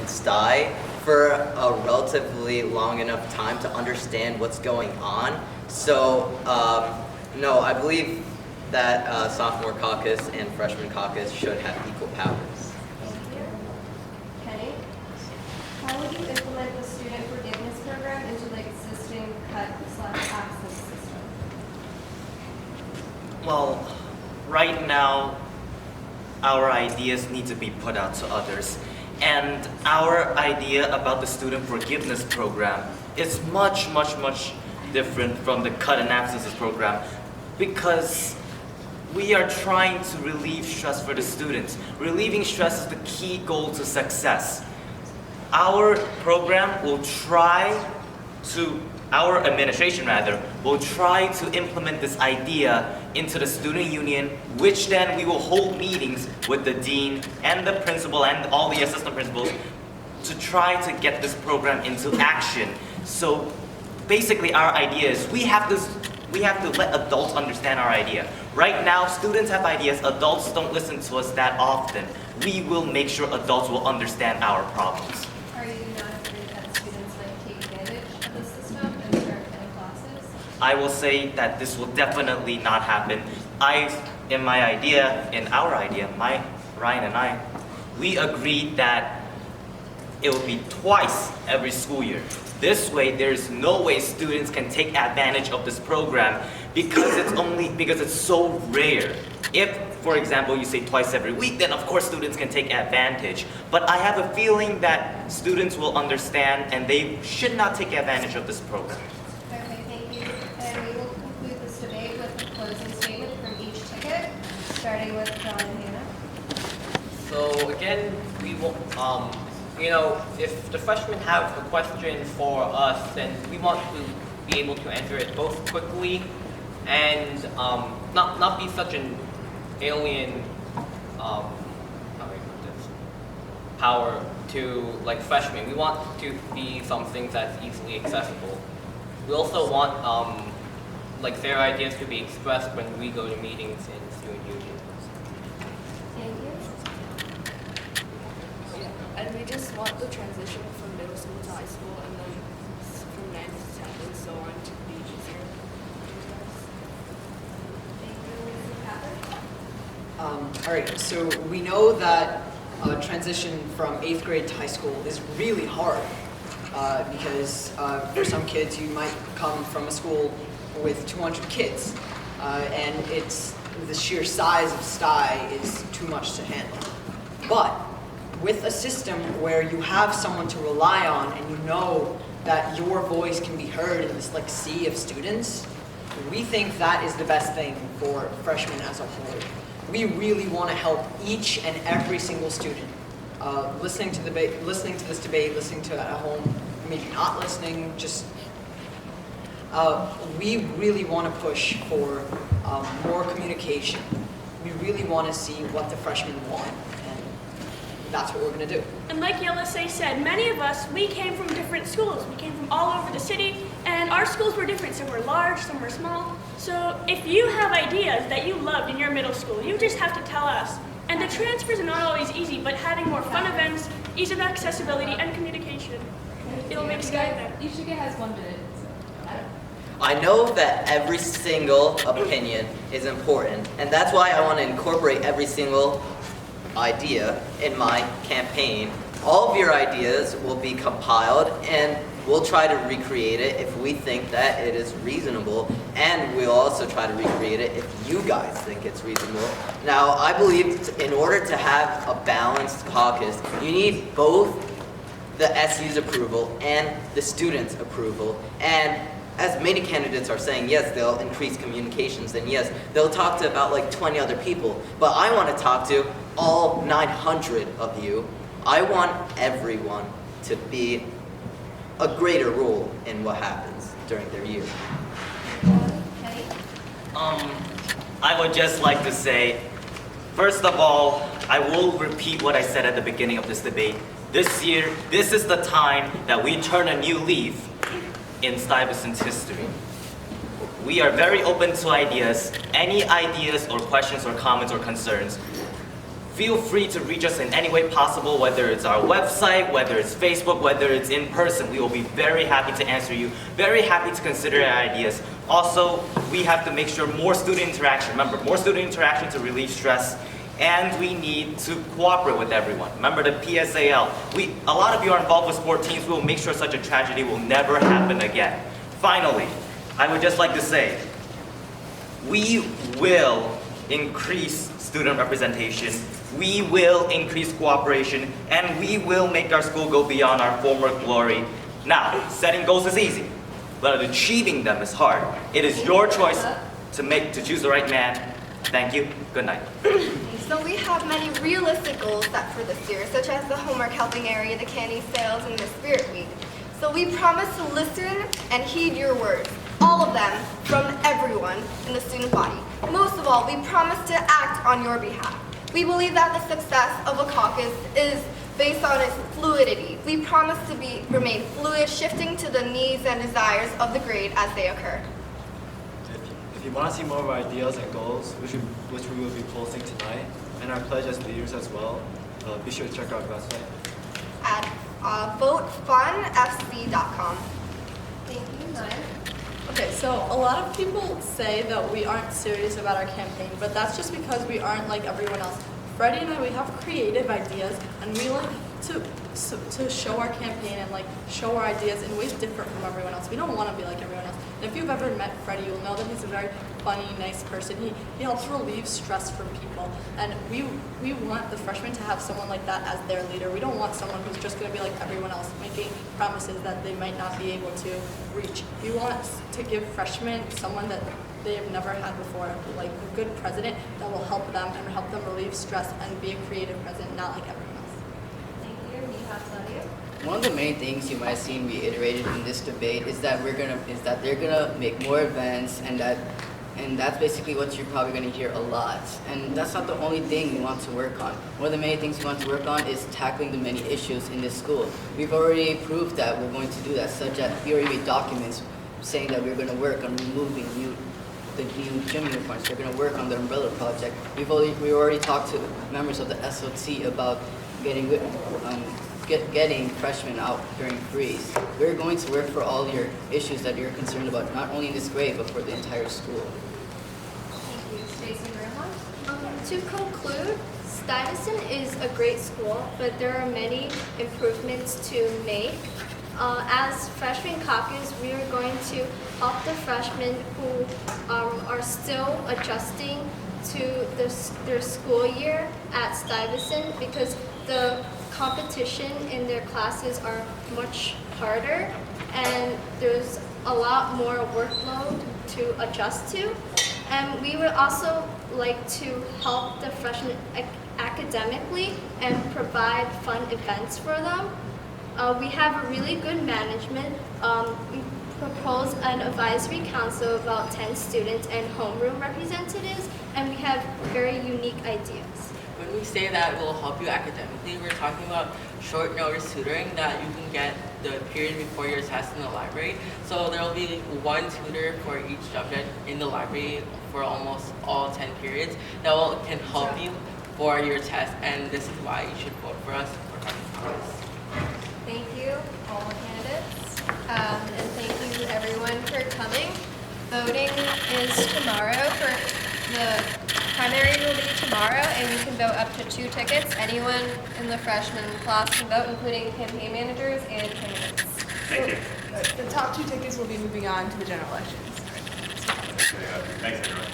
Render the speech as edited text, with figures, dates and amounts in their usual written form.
in Sty for a relatively long enough time to understand what's going on. So, no, I believe that sophomore caucus and freshman caucus should have equal powers. Thank you. Kenny, how would you implement the student forgiveness program into the existing cut/access system? Well, right now, our ideas need to be put out to others. And our idea about the student forgiveness program is much, much, much different from the cut and absences program because we are trying to relieve stress for the students. Relieving stress is the key goal to success. Our program will our administration will try to implement this idea into the student union, which then we will hold meetings with the dean and the principal and all the assistant principals to try to get this program into action. So basically our idea is we have to let adults understand our idea. Right now, students have ideas, adults don't listen to us that often. We will make sure adults will understand our problems. Are you not afraid that students might take advantage of the system and start cutting classes? I will say that this will definitely not happen. Ryan and I, we agreed that it will be twice every school year. This way, there's no way students can take advantage of this program because it's so rare. If, for example, you say twice every week, then of course students can take advantage. But I have a feeling that students will understand and they should not take advantage of this program. Okay, thank you. And we will conclude this debate with a closing statement from each ticket, starting with John and Hanah. So again, we will, if the freshmen have a question for us, then we want to be able to answer it both quickly and not be such an alien power to like freshmen. We want to be something that's easily accessible. We also want their ideas to be expressed when we go to meetings in student union. Thank you. And we just want the transition from middle school to high school and then from 9th to 10th and so on to be easier. Thank you, Katherine. All right, so we know that transition from 8th grade to high school is really hard because for some kids you might come from a school with 200 kids and the sheer size of Sty is too much to handle. But with a system where you have someone to rely on and you know that your voice can be heard in this sea of students, we think that is the best thing for freshmen as a whole. We really want to help each and every single student. Listening to this debate, listening to it at home, maybe not listening, just we really want to push for more communication. We really want to see what the freshmen want, and that's what we're going to do. And like Elisey said, many of us, we came from different schools. We came from all over the city, and our schools were different. Some were large, some were small. So if you have ideas that you loved in your middle school, you just have to tell us. And the transfers are not always easy, but having more fun events, ease of accessibility, and communication, it'll make Sky better. Each ticket has 1 minute. I know that every single opinion is important, and that's why I want to incorporate every single idea in my campaign. All of your ideas will be compiled, and we'll try to recreate it if we think that it is reasonable, and we'll also try to recreate it if you guys think it's reasonable. Now, I believe in order to have a balanced caucus, you need both the SU's approval and the students' approval, and as many candidates are saying, yes, they'll increase communications, and yes, they'll talk to about 20 other people, but I want to talk to all 900 of you. I want everyone to be a greater role in what happens during their year. Kenny? I would just like to say, first of all, I will repeat what I said at the beginning of this debate. This year, this is the time that we turn a new leaf in Stuyvesant's history. We are very open to ideas. Any ideas or questions or comments or concerns, Feel free to reach us in any way possible, whether it's our website, whether it's Facebook, whether it's in person. We will be very happy to answer you, very happy to consider your ideas. Also, we have to make sure more student interaction. Remember, more student interaction to relieve stress. And we need to cooperate with everyone. Remember the PSAL. A lot of you are involved with sport teams. We will make sure such a tragedy will never happen again. Finally, I would just like to say, we will increase student representation, we will increase cooperation, and we will make our school go beyond our former glory. Now, setting goals is easy, but achieving them is hard. It is your choice to choose the right man. Thank you. Good night. So we have many realistic goals set for this year, such as the homework helping area, the candy sales, and the spirit week. So we promise to listen and heed your words, all of them from everyone in the student body. Most of all, we promise to act on your behalf. We believe that the success of a caucus is based on its fluidity. We promise to remain fluid, shifting to the needs and desires of the grade as they occur. If you want to see more of our ideas and goals, which we will be posting tonight, and our pledge as leaders as well, be sure to check our website At votefunfc.com. Thank you, Maya. Okay, so a lot of people say that we aren't serious about our campaign, but that's just because we aren't like everyone else. Freddie and I, we have creative ideas, and we like to show our campaign and like show our ideas in ways different from everyone else. We don't want to be like everyone else. And if you've ever met Freddie, you'll know that he's a very funny, nice person. He helps relieve stress from people, and we want the freshmen to have someone like that as their leader. We don't want someone who's just going to be like everyone else, making promises that they might not be able to reach. We want to give freshmen someone that they have never had before, like a good president that will help them and help them relieve stress and be a creative president, not like everyone else. Thank you, Mihad, Sadia. One of the main things you might have seen reiterated in this debate is that they're gonna make more events, and that's basically what you're probably gonna hear a lot. And that's not the only thing we want to work on. One of the many things we want to work on is tackling the many issues in this school. We've already proved that we're going to do that, such that we already made documents saying that we're gonna work on removing the new gym uniforms. We're gonna work on the umbrella project. We already talked to members of the SOT about getting freshmen out during freeze. We're going to work for all your issues that you're concerned about, not only in this grade, but for the entire school. Thank you, Stacey and Rohan. To conclude, Stuyvesant is a great school, but there are many improvements to make. As freshman caucus, we are going to help the freshmen who are still adjusting to their school year at Stuyvesant, because the competition in their classes are much harder and there's a lot more workload to adjust to. And we would also like to help the freshmen academically and provide fun events for them. We have a really good management. We propose an advisory council of about 10 students and homeroom representatives, and we have very unique ideas. When we say that it will help you academically, we're talking about short notice tutoring that you can get the period before your test in the library. So there will be one tutor for each subject in the library for almost all 10 periods that can help you for your test, and this is why you should vote for us for Caucus. Thank you, all the candidates, and thank you everyone for coming. Voting is tomorrow. The primary will be tomorrow, and you can vote up to 2 tickets. Anyone in the freshman class can vote, including campaign managers and candidates. Thank you. The top 2 tickets will be moving on to the general elections. Thanks, everyone.